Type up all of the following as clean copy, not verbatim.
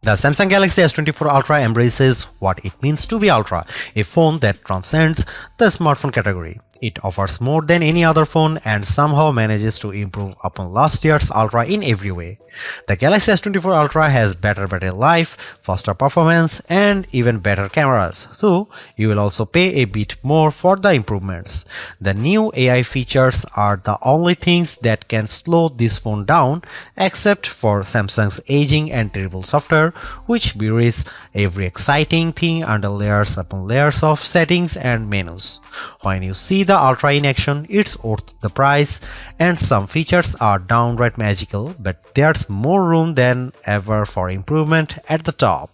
The Samsung Galaxy S24 Ultra embraces what it means to be Ultra, a phone that transcends the smartphone category. It offers more than any other phone and somehow manages to improve upon last year's Ultra in every way. The Galaxy S24 Ultra has better battery life, faster performance, and even better cameras, so you will also pay a bit more for the improvements. The new AI features are the only things that can slow this phone down, except for Samsung's aging and terrible software, which buries every exciting thing under layers upon layers of settings and menus. When you see the Ultra in action, it's worth the price, and some features are downright magical, but there's more room than ever for improvement at the top.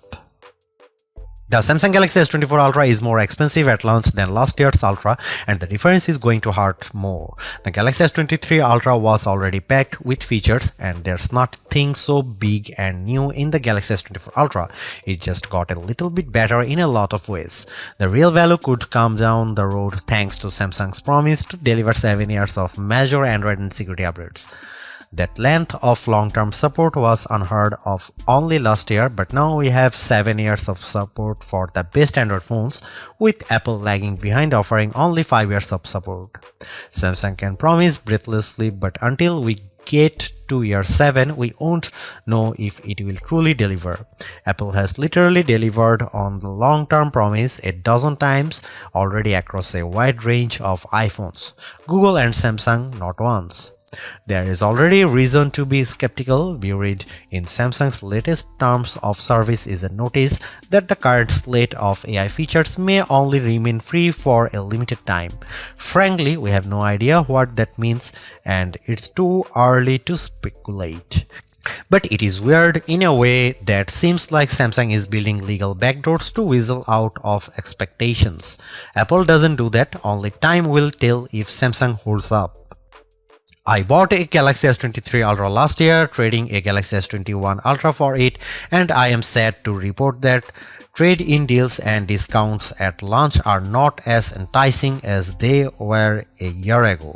The Samsung Galaxy S24 Ultra is more expensive at launch than last year's Ultra, and the difference is going to hurt more. The Galaxy S23 Ultra was already packed with features, and there's nothing so big and new in the Galaxy S24 Ultra. It just got a little bit better in a lot of ways. The real value could come down the road thanks to Samsung's promise to deliver 7 years of major Android and security updates. That length of long-term support was unheard of only last year, but now we have 7 years of support for the best Android phones, with Apple lagging behind offering only 5 years of support. Samsung can promise breathlessly, but until we get to year 7, we won't know if it will truly deliver. Apple has literally delivered on the long-term promise a dozen times already across a wide range of iPhones. Google and Samsung not once. There is already reason to be skeptical. Buried in Samsung's latest terms of service is a notice that the current slate of AI features may only remain free for a limited time. Frankly, we have no idea what that means, and it's too early to speculate. But it is weird in a way that seems like Samsung is building legal backdoors to weasel out of expectations. Apple doesn't do that, only time will tell if Samsung holds up. I bought a Galaxy S23 Ultra last year, trading a Galaxy S21 Ultra for it, and I am sad to report that trade-in deals and discounts at launch are not as enticing as they were a year ago.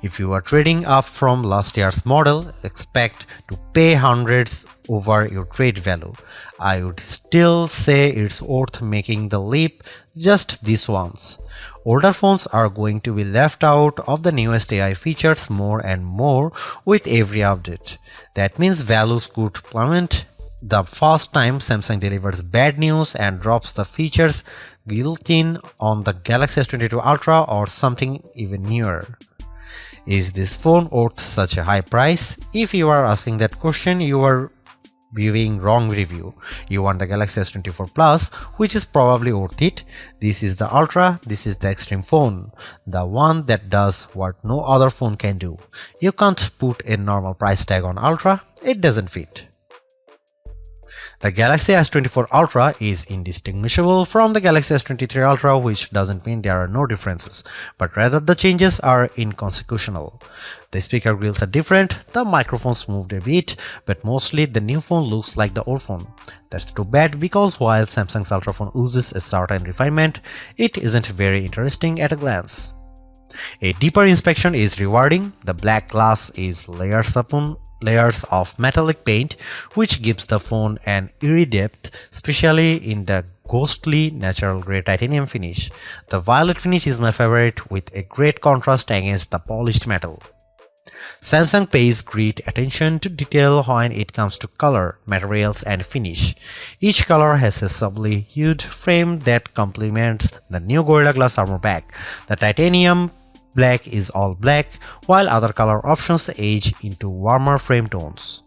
If you are trading up from last year's model, expect to pay hundreds over your trade value. I would still say it's worth making the leap just this once. Older phones are going to be left out of the newest AI features more and more with every update. That means values could plummet the first time Samsung delivers bad news and drops the features built-in on the Galaxy S22 Ultra or something even newer. Is this phone worth such a high price? If you are asking that question, you are viewing wrong review. You want the Galaxy S24 Plus, which is probably worth it. This is the Ultra, this is the extreme phone, the one that does what no other phone can do. You can't put a normal price tag on Ultra, it doesn't fit. The Galaxy S24 Ultra is indistinguishable from the Galaxy S23 Ultra, which doesn't mean there are no differences, but rather the changes are inconsequential. The speaker grills are different, the microphones moved a bit, but mostly the new phone looks like the old phone. That's too bad, because while Samsung's Ultra phone oozes a certain refinement, it isn't very interesting at a glance. A deeper inspection is rewarding. The black glass is layers upon layers of metallic paint, which gives the phone an eerie depth, especially in the ghostly natural grey titanium finish. The violet finish is my favorite, with a great contrast against the polished metal. Samsung pays great attention to detail when it comes to color, materials, and finish. Each color has a subtly hued frame that complements the new Gorilla Glass armor back. The titanium black is all black, while other color options age into warmer frame tones.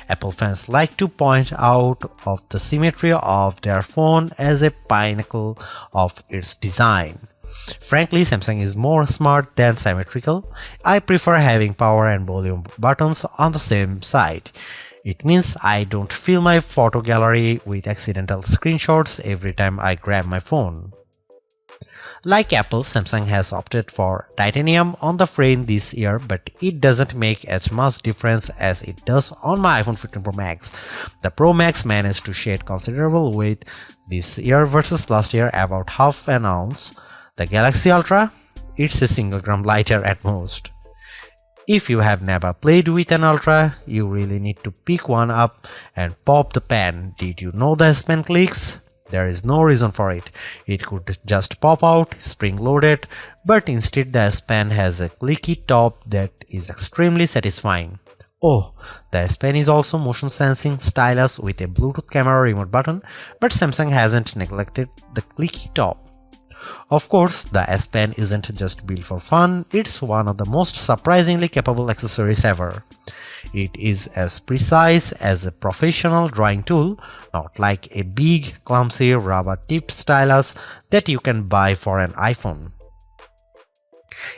Apple fans like to point out of the symmetry of their phone as a pinnacle of its design. Frankly, Samsung is more smart than symmetrical. I prefer having power and volume buttons on the same side. It means I don't fill my photo gallery with accidental screenshots every time I grab my phone. Like Apple, Samsung has opted for titanium on the frame this year, but it doesn't make as much difference as it does on my iPhone 15 Pro Max. The Pro Max managed to shed considerable weight this year versus last year, about half an ounce. The Galaxy Ultra, it's a single gram lighter at most. If you have never played with an Ultra, you really need to pick one up and pop the pen. Did you know the S Pen clicks? There is no reason for it. It could just pop out, spring-loaded, but instead the S Pen has a clicky top that is extremely satisfying. Oh, the S Pen is also motion sensing stylus with a Bluetooth camera remote button, but Samsung hasn't neglected the clicky top. Of course, the S Pen isn't just built for fun, it's one of the most surprisingly capable accessories ever. It is as precise as a professional drawing tool, not like a big, clumsy, rubber-tipped stylus that you can buy for an iPhone.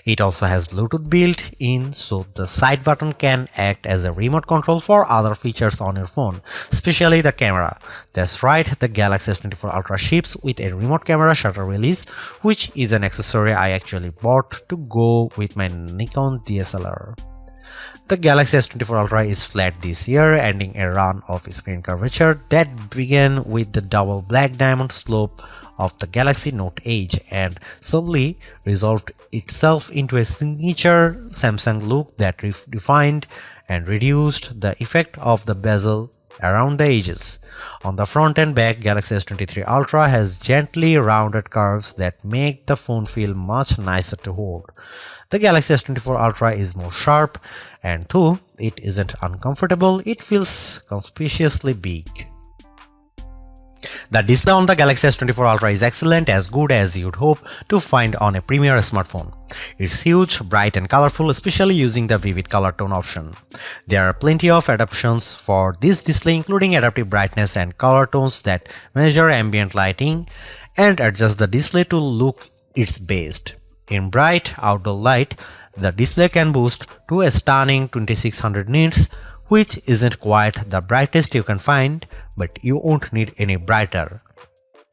It also has Bluetooth built in, so the side button can act as a remote control for other features on your phone, especially the camera. That's right, the Galaxy S24 Ultra ships with a remote camera shutter release, which is an accessory I actually bought to go with my Nikon DSLR. The Galaxy S24 Ultra is flat this year, ending a run of screen curvature that began with the double black diamond slope of the Galaxy Note Edge and subtly resolved itself into a signature Samsung look that refined and reduced the effect of the bezel around the edges. On the front and back, Galaxy S23 Ultra has gently rounded curves that make the phone feel much nicer to hold. The Galaxy S24 Ultra is more sharp, and though it isn't uncomfortable, it feels conspicuously big. The display on the Galaxy S24 Ultra is excellent, as good as you'd hope to find on a premier smartphone. It's huge, bright and colorful, especially using the vivid color tone option. There are plenty of adaptations for this display, including adaptive brightness and color tones that measure ambient lighting and adjust the display to look its best. In bright outdoor light, the display can boost to a stunning 2600 nits, which isn't quite the brightest you can find, but you won't need any brighter.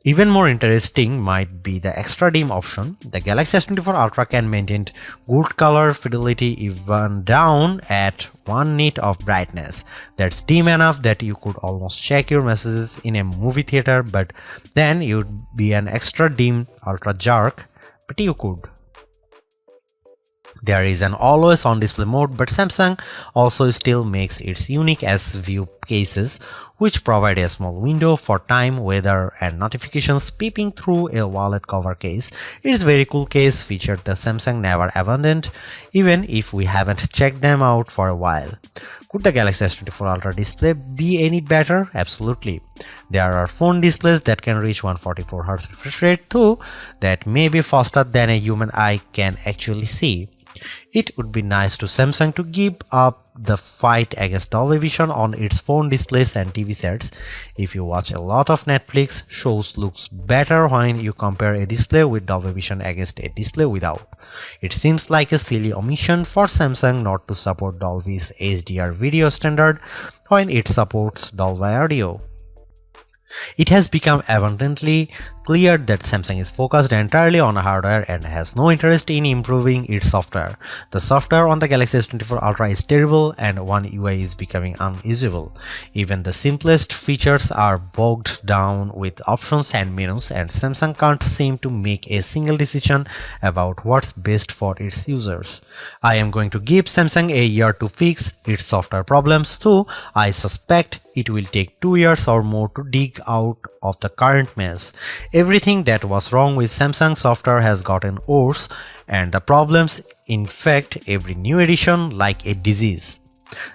Even more interesting might be the extra dim option. The Galaxy S24 Ultra can maintain good color fidelity even down at 1 nit of brightness. That's dim enough that you could almost check your messages in a movie theater, but then you'd be an extra dim ultra jerk, but you could. There is an always on display mode, but Samsung also still makes its unique S View cases, which provide a small window for time, weather and notifications peeping through a wallet cover case. It's a very cool case feature that Samsung never abandoned, even if we haven't checked them out for a while. Could the Galaxy S24 Ultra display be any better? Absolutely. There are phone displays that can reach 144Hz refresh rate too, that may be faster than a human eye can actually see. It would be nice to Samsung to give up the fight against Dolby Vision on its phone displays and TV sets. If you watch a lot of Netflix shows, looks better when you compare a display with Dolby Vision against a display without. It seems like a silly omission for Samsung not to support Dolby's HDR video standard when it supports Dolby Audio. It has become abundantly clear that Samsung is focused entirely on hardware and has no interest in improving its software. The software on the Galaxy S24 Ultra is terrible and One UI is becoming unusable. Even the simplest features are bogged down with options and menus, and Samsung can't seem to make a single decision about what's best for its users. I am going to give Samsung a year to fix its software problems, though I suspect it will take 2 years or more to dig out of the current mess. Everything that was wrong with Samsung software has gotten worse, and the problems infect every new edition like a disease.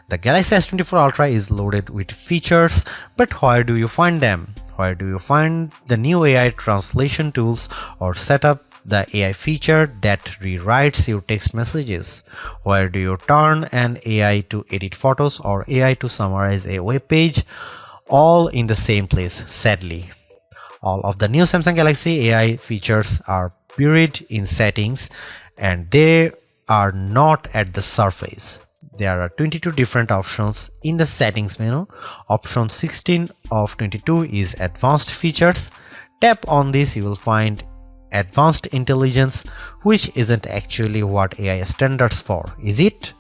The Galaxy S24 Ultra is loaded with features, but where do you find them? Where do you find the new AI translation tools or set up the AI feature that rewrites your text messages? Where do you turn an AI to edit photos or AI to summarize a web page? All in the same place, sadly. All of the new Samsung Galaxy AI features are buried in settings, and they are not at the surface. There are 22 different options in the settings menu. Option 16 of 22 is advanced features. Tap on this, you will find advanced intelligence, which isn't actually what AI standards for, is it?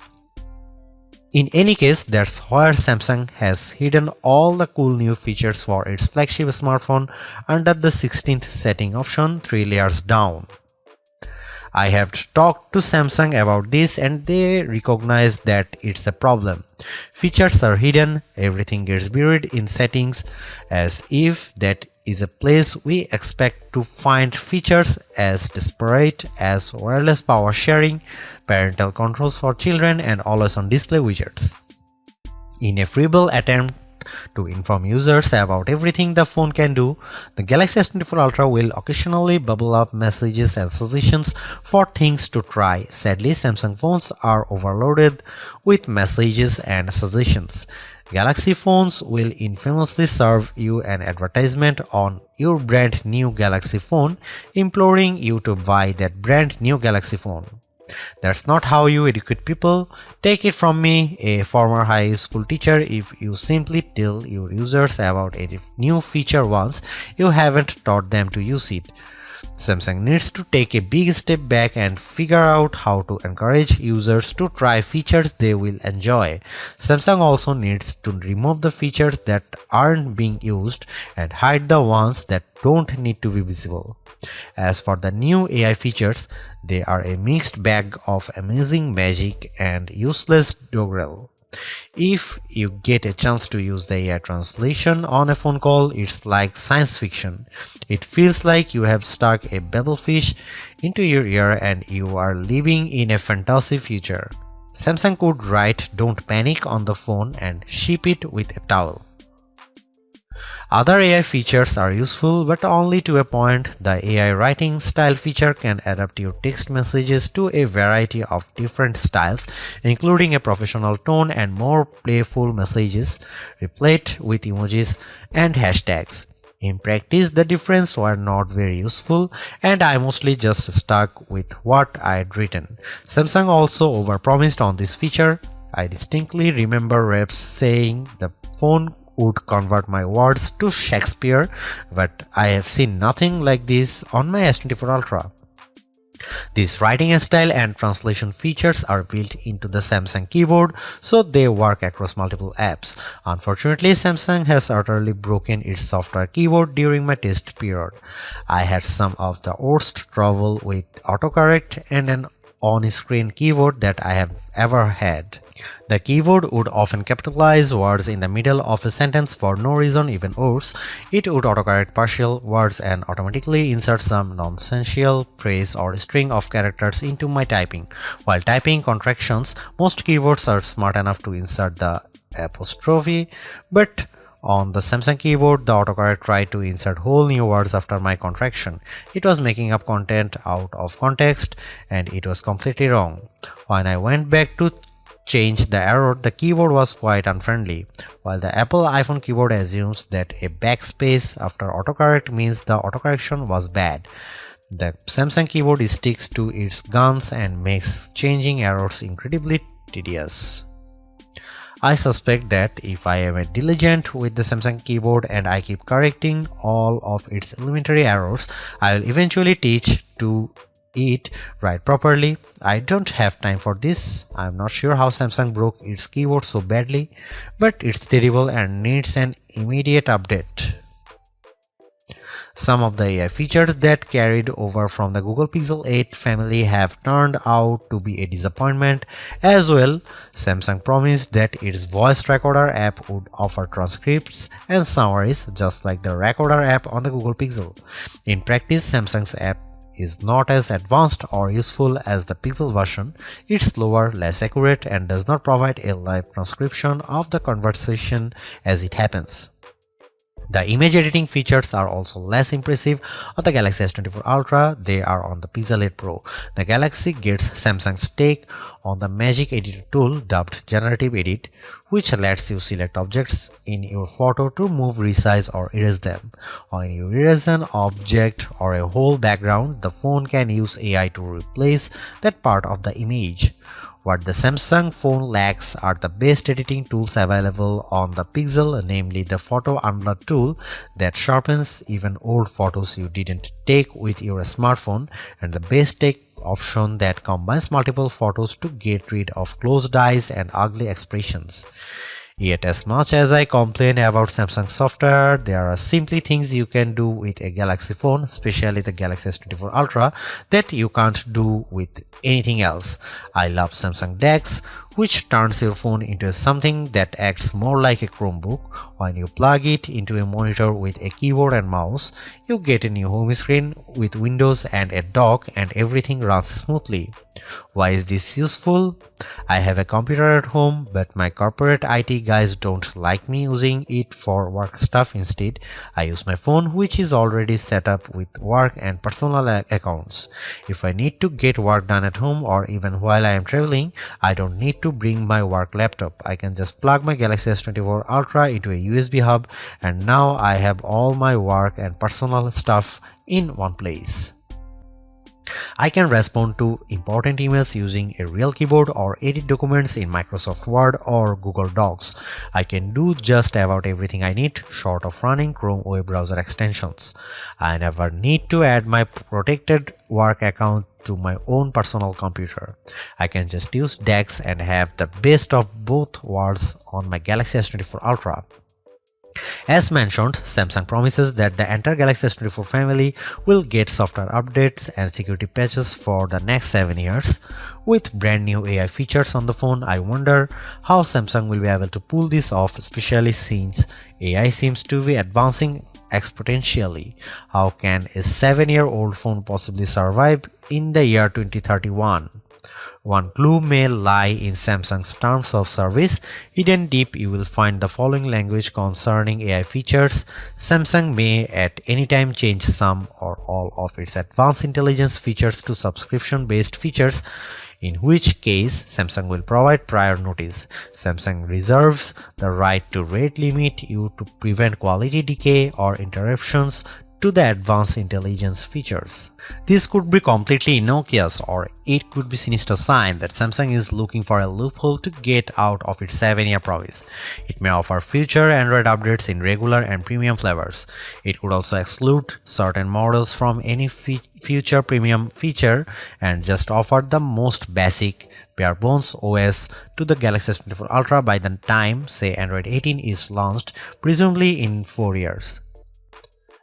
In any case, that's where Samsung has hidden all the cool new features for its flagship smartphone under the 16th setting option, 3 layers down. I have talked to Samsung about this and they recognize that it's a problem. Features are hidden, everything gets buried in settings as if that is a place we expect to find features as disparate as wireless power sharing, parental controls for children, and always on display widgets. In a feeble attempt to inform users about everything the phone can do, the Galaxy S24 Ultra will occasionally bubble up messages and suggestions for things to try. Sadly, Samsung phones are overloaded with messages and suggestions. Galaxy phones will infamously serve you an advertisement on your brand new Galaxy phone, imploring you to buy that brand new Galaxy phone. That's not how you educate people. Take it from me, a former high school teacher, if you simply tell your users about a new feature once you haven't taught them to use it. Samsung needs to take a big step back and figure out how to encourage users to try features they will enjoy. Samsung also needs to remove the features that aren't being used and hide the ones that don't need to be visible. As for the new AI features, they are a mixed bag of amazing magic and useless doggerel. If you get a chance to use the AI translation on a phone call, it's like science fiction. It feels like you have stuck a babblefish into your ear and you are living in a fantasy future. Samsung could write "Don't panic" on the phone and ship it with a towel. Other AI features are useful, but only to a point. The AI writing style feature can adapt your text messages to a variety of different styles, including a professional tone and more playful messages, replete with emojis and hashtags. In practice, the difference were not very useful, and I mostly just stuck with what I had written. Samsung also overpromised on this feature. I distinctly remember reps saying the phone would convert my words to Shakespeare, but I have seen nothing like this on my S24 Ultra. These writing style and translation features are built into the Samsung keyboard, so they work across multiple apps. Unfortunately, Samsung has utterly broken its software keyboard during my test period. I had some of the worst trouble with autocorrect and an on-screen keyboard that I have ever had. The keyboard would often capitalize words in the middle of a sentence for no reason, even worse. It would autocorrect partial words and automatically insert some nonsensical phrase or string of characters into my typing. While typing contractions, most keyboards are smart enough to insert the apostrophe, but on the Samsung keyboard, the autocorrect tried to insert whole new words after my contraction. It was making up content out of context, and it was completely wrong. When I went back to change the error, the keyboard was quite unfriendly. While the Apple iPhone keyboard assumes that a backspace after autocorrect means the autocorrection was bad, the Samsung keyboard sticks to its guns and makes changing errors incredibly tedious. I suspect that if I am diligent with the Samsung keyboard and I keep correcting all of its elementary errors, I will eventually teach to it right properly. I don't have time for this. I'm not sure how Samsung broke its keyboard so badly, but it's terrible and needs an immediate update. Some of the AI features that carried over from the Google Pixel 8 family have turned out to be a disappointment as well. Samsung promised that its voice recorder app would offer transcripts and summaries just like the recorder app on the Google Pixel. In practice, Samsung's app is not as advanced or useful as the Pixel version. It's slower, less accurate, and does not provide a live transcription of the conversation as it happens. The image editing features are also less impressive on the Galaxy S24 Ultra. They are on the Pixel 8 Pro. The Galaxy gets Samsung's take on the Magic Editor tool dubbed Generative Edit, which lets you select objects in your photo to move, resize, or erase them. When you erase an object or a whole background, the phone can use AI to replace that part of the image. What the Samsung phone lacks are the best editing tools available on the Pixel, namely the Photo Unblur tool that sharpens even old photos you didn't take with your smartphone, and the best take option that combines multiple photos to get rid of closed eyes and ugly expressions. Yet, as much as I complain about Samsung software, there are simply things you can do with a Galaxy phone, especially the Galaxy S24 Ultra, that you can't do with anything else. I love Samsung DeX, which turns your phone into something that acts more like a Chromebook. When you plug it into a monitor with a keyboard and mouse, you get a new home screen with windows and a dock, and everything runs smoothly. Why is this useful? I have a computer at home, but my corporate IT guys don't like me using it for work stuff. Instead, I use my phone, which is already set up with work and personal accounts. If I need to get work done at home or even while I am traveling, I don't need to bring my work laptop. I can just plug my Galaxy S24 Ultra into a USB hub, and now I have all my work and personal stuff in one place. I can respond to important emails using a real keyboard or edit documents in Microsoft Word or Google Docs. I can do just about everything I need short of running Chrome web browser extensions. I never need to add my protected work account to my own personal computer. I can just use DeX and have the best of both worlds on my Galaxy S24 Ultra. As mentioned, Samsung promises that the entire Galaxy S24 family will get software updates and security patches for the next 7 years. With brand new AI features on the phone, I wonder how Samsung will be able to pull this off, especially since AI seems to be advancing exponentially. How can a 7-year-old phone possibly survive in the year 2031? One clue may lie in Samsung's terms of service. Hidden deep, you will find the following language concerning AI features. Samsung may at any time change some or all of its advanced intelligence features to subscription-based features, in which case Samsung will provide prior notice. Samsung reserves the right to rate limit you to prevent quality decay or interruptions to the advanced intelligence features. This could be completely innocuous, or it could be a sinister sign that Samsung is looking for a loophole to get out of its 7-year promise. It may offer future Android updates in regular and premium flavors. It could also exclude certain models from any future premium feature and just offer the most basic bare bones OS to the Galaxy S24 Ultra by the time, say, Android 18 is launched, presumably in 4 years.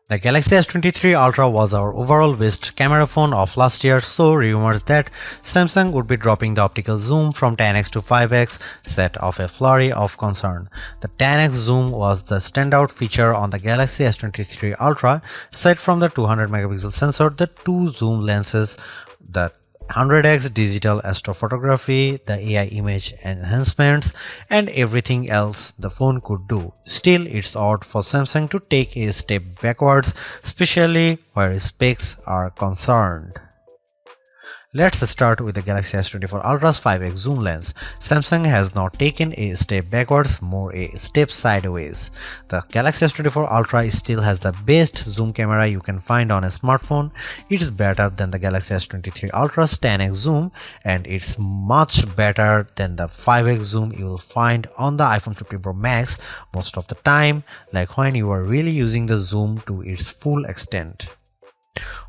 The Galaxy S23 Ultra was our overall best camera phone of last year, so rumors that Samsung would be dropping the optical zoom from 10x to 5x set off a flurry of concern. The 10x zoom was the standout feature on the Galaxy S23 Ultra. Aside from the 200 megapixel sensor, the two zoom lenses, the 100x digital astrophotography, the AI image enhancements, and everything else the phone could do. Still, it's odd for Samsung to take a step backwards, especially where specs are concerned. Let's start with the Galaxy S24 Ultra's 5x zoom lens. Samsung has not taken a step backwards, more a step sideways. The Galaxy S24 Ultra still has the best zoom camera you can find on a smartphone. It's better than the Galaxy S23 Ultra's 10x zoom, and it's much better than the 5x zoom you will find on the iPhone 15 Pro Max most of the time, like when you are really using the zoom to its full extent.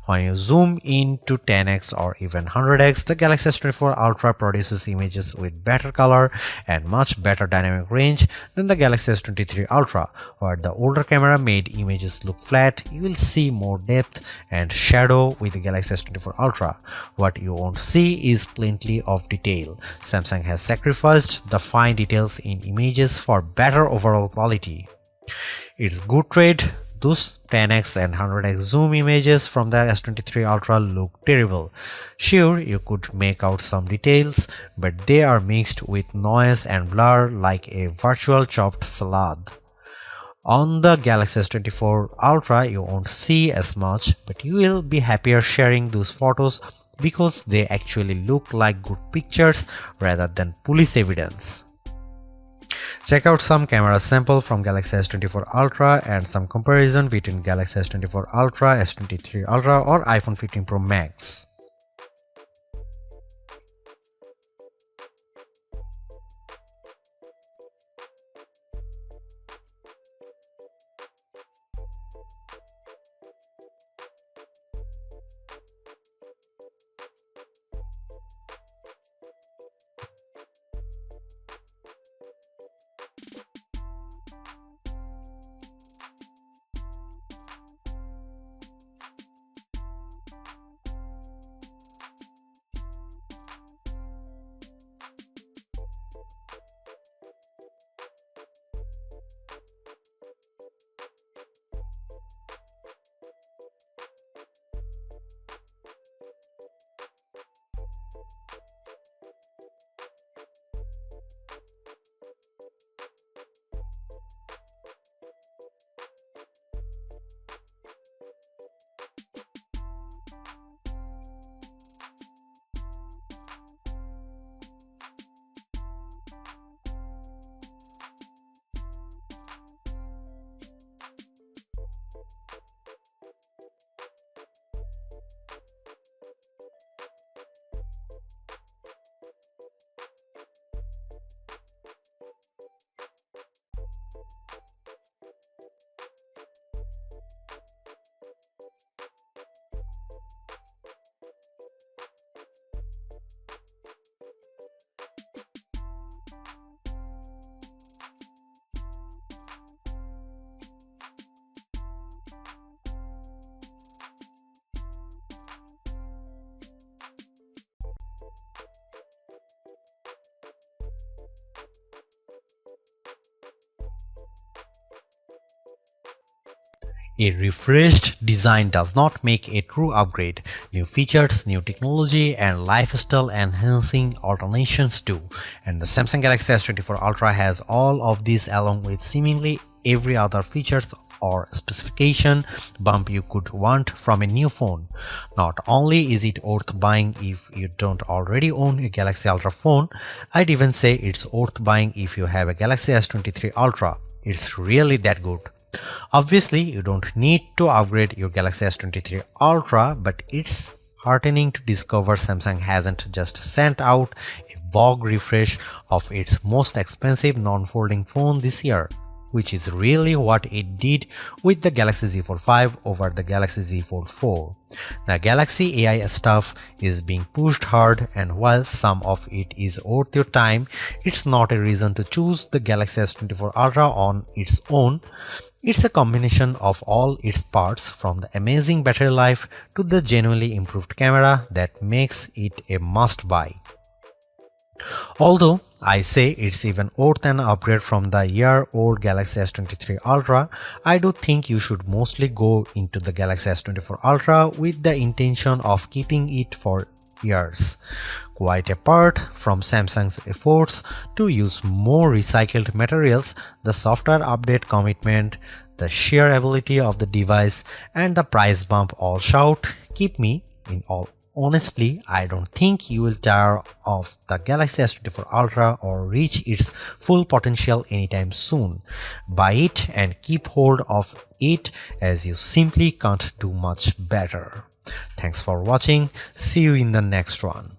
When you zoom in to 10x or even 100x, the Galaxy S24 Ultra produces images with better color and much better dynamic range than the Galaxy S23 Ultra. Where the older camera made images look flat, you will see more depth and shadow with the Galaxy S24 Ultra. What you won't see is plenty of detail. Samsung has sacrificed the fine details in images for better overall quality. It's good trade. Those 10x and 100x zoom images from the S23 Ultra look terrible. Sure, you could make out some details, but they are mixed with noise and blur like a virtual chopped salad. On the Galaxy S24 Ultra, you won't see as much, but you will be happier sharing those photos because they actually look like good pictures rather than police evidence. Check out some camera sample from Galaxy S24 Ultra and some comparison between Galaxy S24 Ultra, S23 Ultra or iPhone 15 Pro Max. A refreshed design does not make a true upgrade. New features, new technology, and lifestyle enhancing alternations do. And the Samsung Galaxy S24 Ultra has all of these along with seemingly every other features or specification bump you could want from a new phone. Not only is it worth buying if you don't already own a Galaxy Ultra phone, I'd even say it's worth buying if you have a Galaxy S23 Ultra. It's really that good. Obviously, you don't need to upgrade your Galaxy S23 Ultra, but it's heartening to discover Samsung hasn't just sent out a vogue refresh of its most expensive non-folding phone this year, which is really what it did with the Galaxy Z Fold 5 over the Galaxy Z Fold 4. The Galaxy AI stuff is being pushed hard, and while some of it is worth your time, it's not a reason to choose the Galaxy S24 Ultra on its own. It's a combination of all its parts, from the amazing battery life to the genuinely improved camera, that makes it a must-buy. Although I say it's even worth an upgrade from the year-old Galaxy S23 Ultra, I do think you should mostly go into the Galaxy S24 Ultra with the intention of keeping it for years. Quite apart from Samsung's efforts to use more recycled materials, the software update commitment, the sheer ability of the device, and the price bump all shout, keep me in all. Honestly, I don't think you will tire of the Galaxy S24 Ultra or reach its full potential anytime soon. Buy it and keep hold of it, as you simply can't do much better. Thanks for watching. See you in the next one.